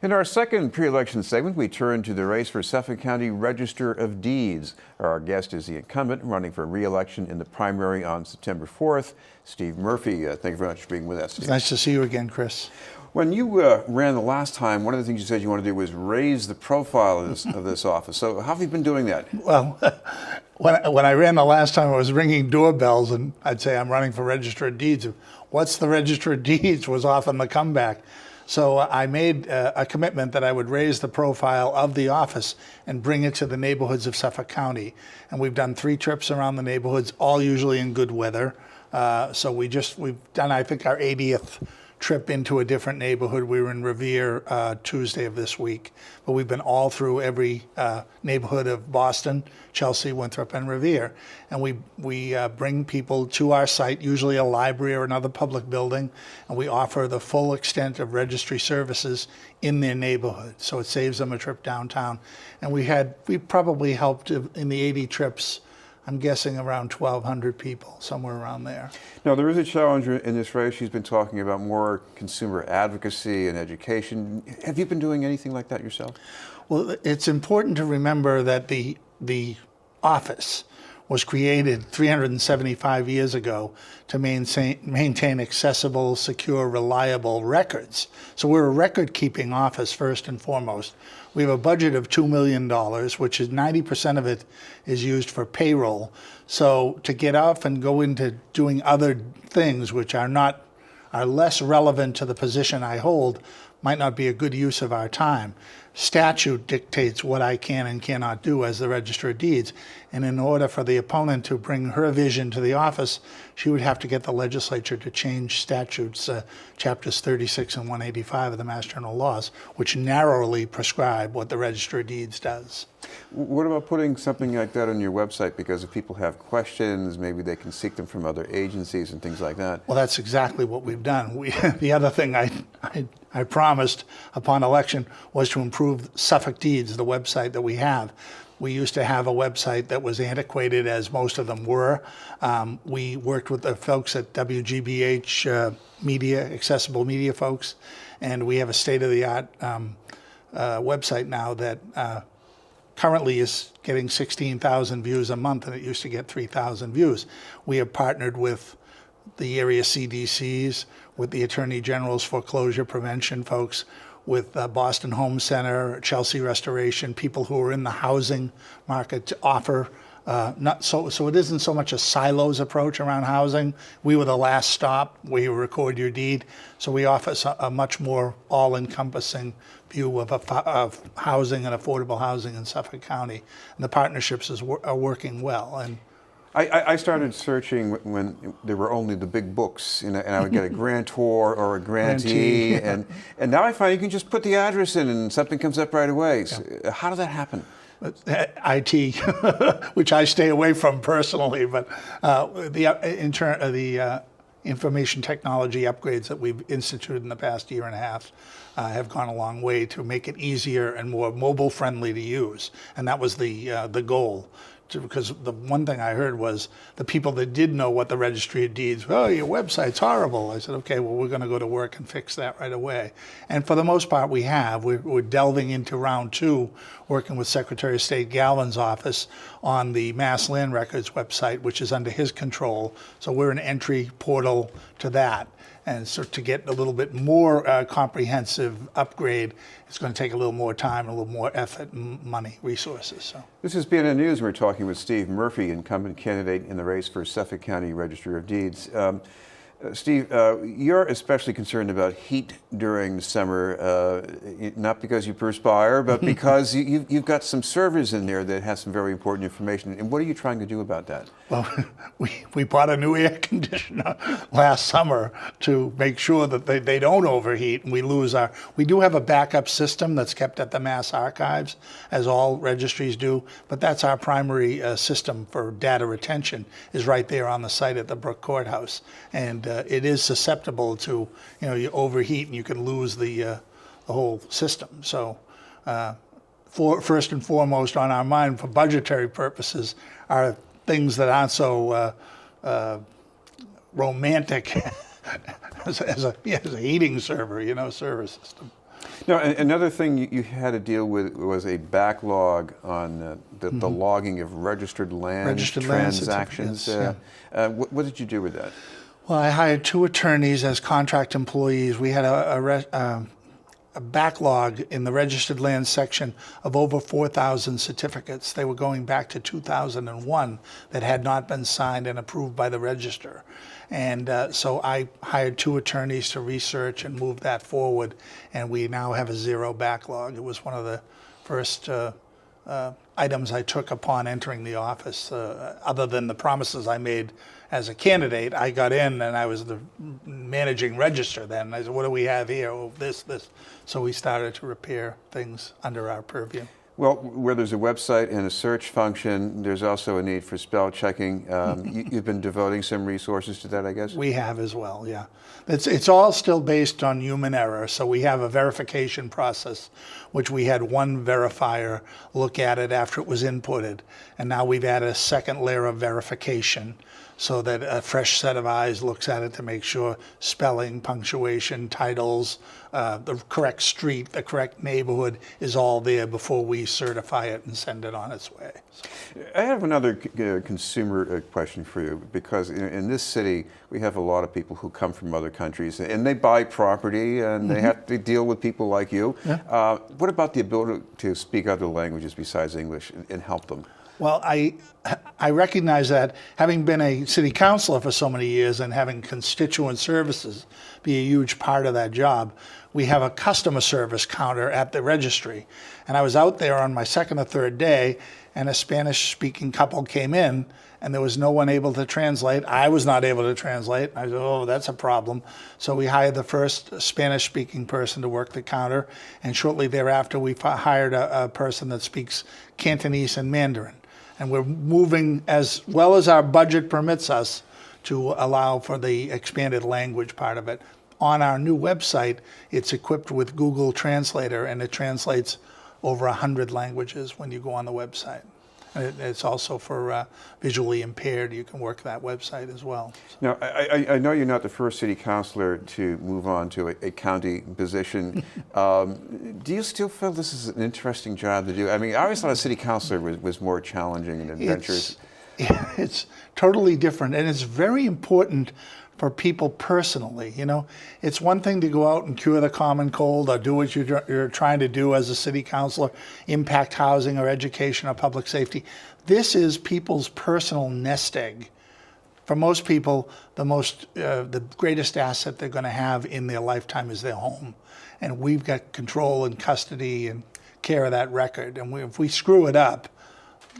In our second pre-election segment, we turn to the race for Suffolk County Register of Deeds. Our guest is the incumbent running for re-election in the primary on September 4th, Steve Murphy. Thank you very much for being with us. It's nice to see you again, Chris. When you ran the last time, one of the things you said you wanted to do was raise the profile of this office. So how have you been doing that? Well, when I ran the last time, I was ringing doorbells, and I'd say I'm running for Register of Deeds. What's the Register of Deeds was often the comeback. So I made a commitment that I would raise the profile of the office and bring it to the neighborhoods of Suffolk County. And we've done 3 trips around the neighborhoods, all usually in good weather. So we've done, I think, our 80th trip into a different neighborhood. We were in Revere Tuesday of this week, but we've been all through every neighborhood of Boston, Chelsea, Winthrop, and Revere. And we bring people to our site, usually a library or another public building, and we offer the full extent of registry services in their neighborhood. So it saves them a trip downtown. And we probably helped in the 80 trips, I'm guessing around 1,200 people, somewhere around there. Now, there is a challenger in this race. She's been talking about more consumer advocacy and education. Have you been doing anything like that yourself? Well, it's important to remember that the office was created 375 years ago to maintain accessible, secure, reliable records. So we're a record-keeping office first and foremost. We have a budget of $2 million, which is 90% of it is used for payroll. So to get off and go into doing other things which are less relevant to the position I hold might not be a good use of our time. Statute dictates what I can and cannot do as the Register of Deeds. And in order for the opponent to bring her vision to the office, she would have to get the legislature to change statutes, chapters 36 and 185 of the Mass General Laws, which narrowly prescribe what the Register of Deeds does. What about putting something like that on your website? Because if people have questions, maybe they can seek them from other agencies and things like that. Well, that's exactly what we've done. The other thing I promised upon election was to improve Suffolk Deeds, the website that we have. We used to have a website that was antiquated, as most of them were. We worked with the folks at WGBH Media, Accessible Media folks, and we have a state-of-the-art website now that currently is getting 16,000 views a month, and it used to get 3,000 views. We have partnered with the area CDCs, with the Attorney General's foreclosure prevention folks, with Boston Home Center, Chelsea Restoration, people who are in the housing market to offer so it isn't so much a silos approach around housing. We were the last stop where you record your deed, so we offer a much more all-encompassing view of housing and affordable housing in Suffolk County, and the partnerships are working well. And I started searching when there were only the big books, and I would get a grantor or a grantee, yeah. and now I find you can just put the address in and something comes up right away. So Yeah. how does that happen? IT, which I stay away from personally, but the information technology upgrades that we've instituted in the past year and a half have gone a long way to make it easier and more mobile friendly to use, and that was the goal. Because the one thing I heard was the people that did know what the Registry of Deeds, oh, your website's horrible. I said, okay, well, we're going to go to work and fix that right away. And for the most part, we're delving into round 2, working with Secretary of State Galvin's office on the Mass Land Records website, which is under his control. So we're an entry portal to that. And so to get a little bit more comprehensive upgrade, it's going to take a little more time, a little more effort, money, resources. So This is BNN News. We're talking with Steve Murphy, incumbent candidate in the race for Suffolk County Register of Deeds. Steve, you're especially concerned about heat during the summer, not because you perspire, but because you've got some servers in there that have some very important information. And what are you trying to do about that? Well, we bought a new air conditioner last summer to make sure that they don't overheat and we do have a backup system that's kept at the Mass Archives, as all registries do, but that's our primary system for data retention, is right there on the site at the Brook Courthouse. And it is susceptible to, you overheat and you can lose the whole system. So first and foremost on our mind for budgetary purposes are things that aren't so romantic as a heating server, server system. Now, another thing you had to deal with was a backlog on the logging of registered land transactions. Land What did you do with that? Well, I hired 2 attorneys as contract employees. We had a backlog in the registered land section of over 4,000 certificates. They were going back to 2001 that had not been signed and approved by the register. And so I hired 2 attorneys to research and move that forward, and we now have a 0 backlog. It was one of the first items I took upon entering the office. Other than the promises I made as a candidate, I got in and I was the managing register then. I said, what do we have here? Oh, this. So we started to repair things under our purview. Well, where there's a website and a search function, there's also a need for spell checking. You've been devoting some resources to that, I guess? We have as well, yeah. It's all still based on human error. So we have a verification process, which we had one verifier look at it after it was inputted. And now we've added a second layer of verification so that a fresh set of eyes looks at it to make sure spelling, punctuation, titles, the correct street, the correct neighborhood is all there before we certify it and send it on its way. I have another consumer question for you, because in this city we have a lot of people who come from other countries and they buy property and they have to deal with people like you. Yeah. What about the ability to speak other languages besides English and help them? Well, I recognize that, having been a city councilor for so many years and having constituent services be a huge part of that job, we have a customer service counter at the registry. And I was out there on my 2nd or 3rd day, and a Spanish-speaking couple came in, and there was no one able to translate. I was not able to translate. I said, oh, that's a problem. So we hired the first Spanish-speaking person to work the counter, and shortly thereafter we hired a person that speaks Cantonese and Mandarin. And we're moving, as well as our budget permits us, to allow for the expanded language part of it. On our new website, it's equipped with Google Translator, and it translates over 100 languages when you go on the website. And it's also for visually impaired. You can work that website as well. Now, I know you're not the first city councilor to move on to a county position. Do you still feel this is an interesting job to do? I mean, I always thought a city councilor was more challenging and adventurous. It's totally different, and it's very important for people personally. You know, it's one thing to go out and cure the common cold or do what you're trying to do as a city councilor, impact housing or education or public safety. This is people's personal nest egg. For most people, the greatest asset they're going to have in their lifetime is their home. And we've got control and custody and care of that record. And if we screw it up,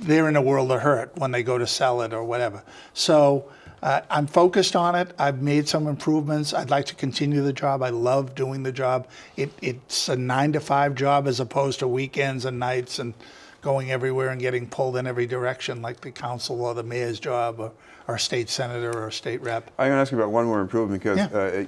they're in a world of hurt when they go to sell it or whatever. So I'm focused on it. I've made some improvements. I'd like to continue the job. I love doing the job. It's a 9-to-5 job as opposed to weekends and nights and going everywhere and getting pulled in every direction like the council or the mayor's job or state senator or state rep. I'm going to ask you about one more improvement, because Yeah.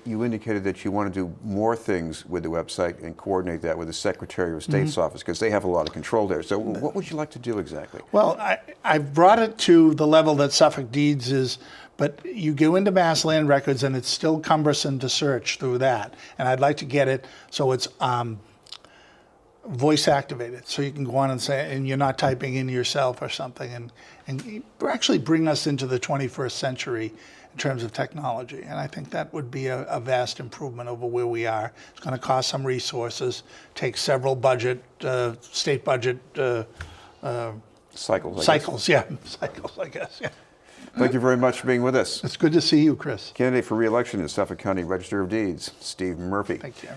you indicated that you want to do more things with the website and coordinate that with the Secretary of State's office, because they have a lot of control there. So what would you like to do exactly? Well, I've brought it to the level that Suffolk Deeds is, but you go into Mass Land Records and it's still cumbersome to search through that. And I'd like to get it so it's voice activated, so you can go on and say, and you're not typing in yourself or something, and actually bring us into the 21st century in terms of technology. And I think that would be a vast improvement over where we are. It's going to cost some resources, take several state budget Cycles, cycles, yeah, I guess, yeah. Thank you very much for being with us. It's good to see you, Chris. Candidate for re-election in Suffolk County Register of Deeds, Steve Murphy. Thank you.